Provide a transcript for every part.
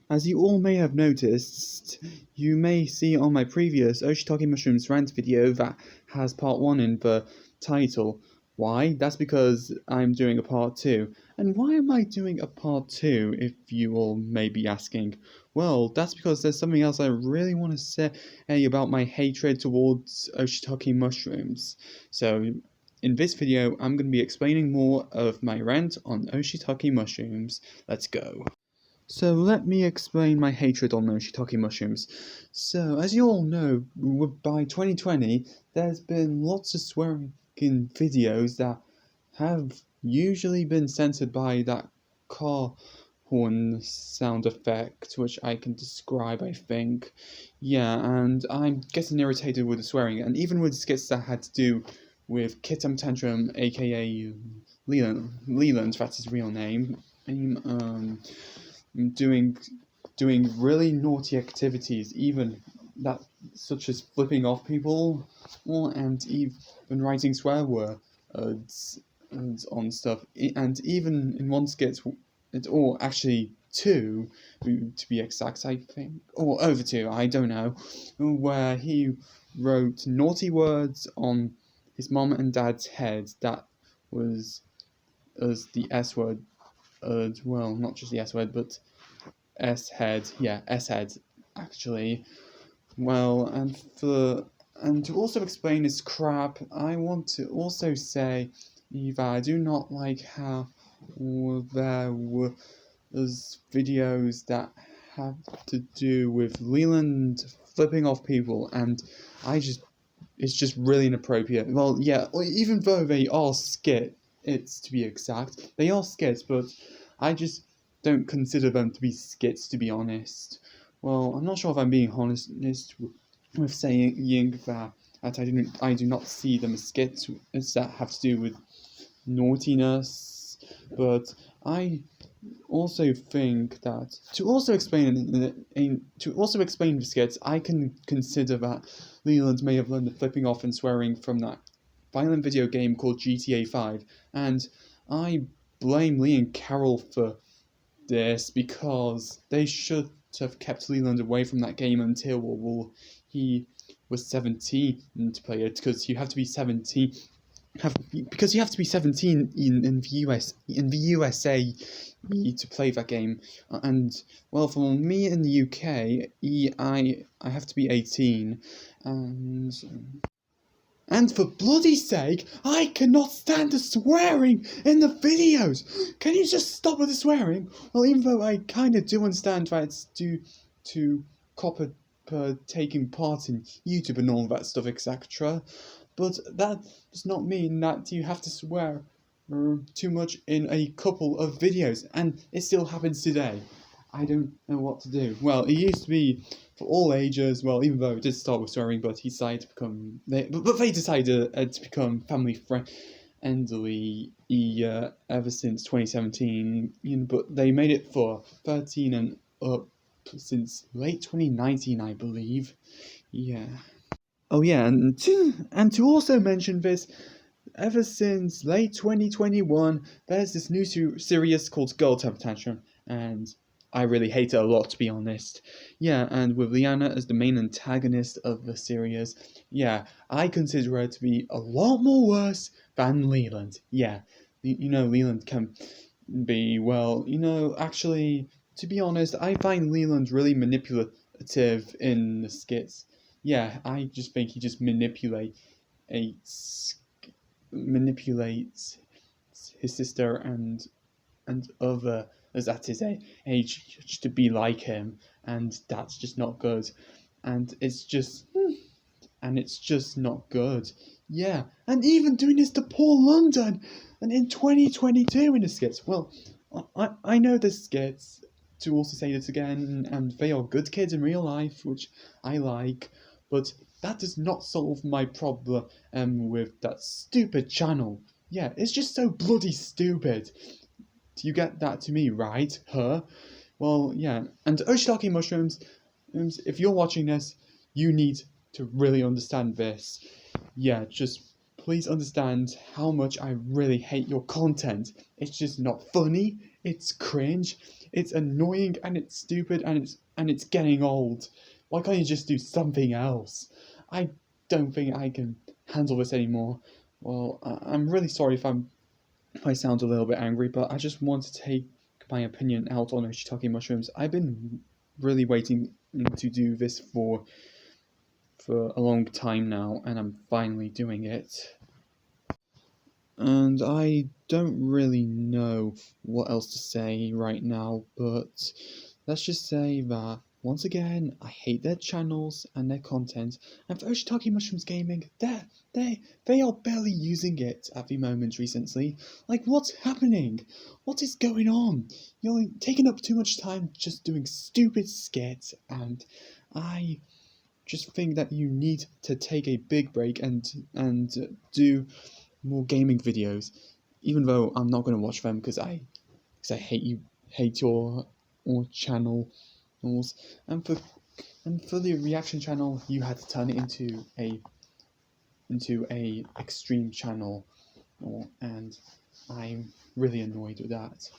As you all may have noticed, you may see on my previous Oh Shiitake Mushrooms rant video that has part 1 in the title. Why? That's because I'm doing a part 2. And why am I doing a part 2, if you all may be asking? Well, that's because there's something else I really want to say about my hatred towards Oh Shiitake Mushrooms. So, in this video, I'm going to be explaining more of my rant on Oh Shiitake Mushrooms. Let's go. So let me explain my hatred on Oh Shiitake Mushrooms. So, as you all know, by 2020, there's been lots of swearing in videos that have usually been censored by that car horn sound effect, which I can describe, I think. Yeah, and I'm getting irritated with the swearing, and even with skits that had to do with Kitum Tantrum, aka Leland, that's his real name. Doing really naughty activities, even that such as flipping off people, and even writing swear words on stuff, and even in one skit, or actually two, to be exact, I think, or over two, I don't know, where he wrote naughty words on his mom and dad's head that was as the S word, well, not just the S word, but S-head, yeah, S-head, actually. Well, and to also explain this crap, I want to also say that I do not like how there was videos that have to do with Leland flipping off people, and it's just really inappropriate. Well, yeah, even though they are skits, to be exact, they are skits, but I just don't consider them to be skits, to be honest. Well, I'm not sure if I'm being honest with saying that I do not see them as skits that have to do with naughtiness, but I also think that to also explain the skits, I can consider that Leland may have learned the flipping off and swearing from that violent video game called GTA 5, and I blame Lee and Carol for this because they should have kept Leland away from that game until he was 17 to play it, because you have to be 17 because you have to be 17 in the USA to play that game, and well, for me in the UK, I have to be 18, and for bloody sake, I cannot stand the swearing in the videos. Can you just stop with the swearing? Well, even though I kind of do understand that it's due to copper taking part in YouTube and all that stuff, etc. But that does not mean that you have to swear too much in a couple of videos, and it still happens today. I don't know what to do. Well, it used to be for all ages. Well, even though it did start with swearing, but he decided to become. But they decided to become family friendly ever since 2017. But they made it for 13 and up since late 2019, I believe. Yeah. Oh yeah, and to also mention this, ever since late 2021, there's this new series called Girl Temper Tantrum, and I really hate it a lot, to be honest. Yeah, and with Liana as the main antagonist of the series, yeah, I consider her to be a lot more worse than Leland. Yeah, Leland can be, well, actually, to be honest, I find Leland really manipulative in the skits. Yeah, I just think he just manipulates his sister and others at his age to be like him, and that's just not good. And it's just not good. Yeah, and even doing this to Paul London, and in 2022 in the skits. Well, I know the skits, to also say this again, and they are good kids in real life, which I like, but that does not solve my problem with that stupid channel. Yeah, it's just so bloody stupid. Do you get that to me, right? Huh? Well, yeah. And Oh Shiitake Mushrooms, if you're watching this, you need to really understand this. Yeah, just please understand how much I really hate your content. It's just not funny, it's cringe, it's annoying, and it's stupid, and it's getting old. Why can't you just do something else? I don't think I can handle this anymore. Well, I'm really sorry if I sound a little bit angry, but I just want to take my opinion out on Oh Shiitake Mushrooms. I've been really waiting to do this for a long time now, and I'm finally doing it. And I don't really know what else to say right now, but let's just say that once again, I hate their channels and their content, and for Oh Shiitake Mushrooms Gaming, they are barely using it at the moment recently. Like, what's happening? What is going on? You're taking up too much time just doing stupid skits, and I just think that you need to take a big break and do more gaming videos, even though I'm not going to watch them because I hate your channel. And for the reaction channel, you had to turn it into a extreme channel, and I'm really annoyed with that.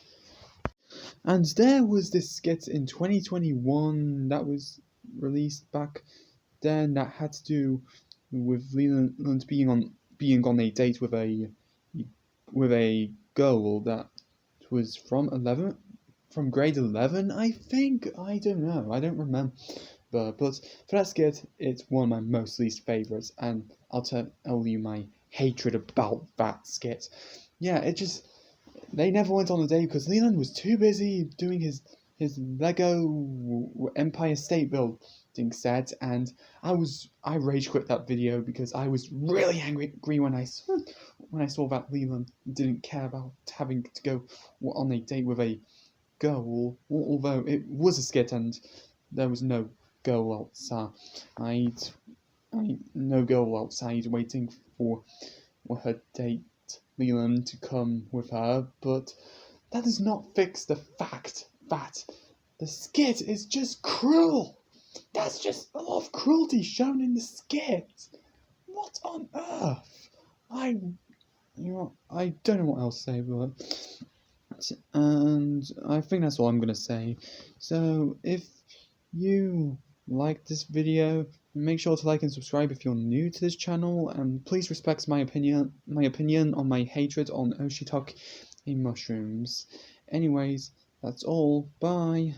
And there was this skit in 2021 that was released back then that had to do with Leland being on a date with a girl that was from grade 11, I think. I don't know. I don't remember. But for that skit, it's one of my most least favorites, and I'll tell you my hatred about that skit. Yeah, they never went on a date because Leland was too busy doing his Lego Empire State Building set, and I rage quit that video because I was really angry when I saw that Leland didn't care about having to go on a date with a girl, although it was a skit and there was no girl outside. No girl outside waiting for her date Leland to come with her, but that does not fix the fact that the skit is just cruel. That's just a lot of cruelty shown in the skit. What on earth? I don't know what else to say, and I think that's all I'm gonna say. So if you like this video, make sure to like and subscribe if you're new to this channel, and please respect my opinion on my hatred on Oh Shiitake Mushrooms. Anyways, that's all. Bye.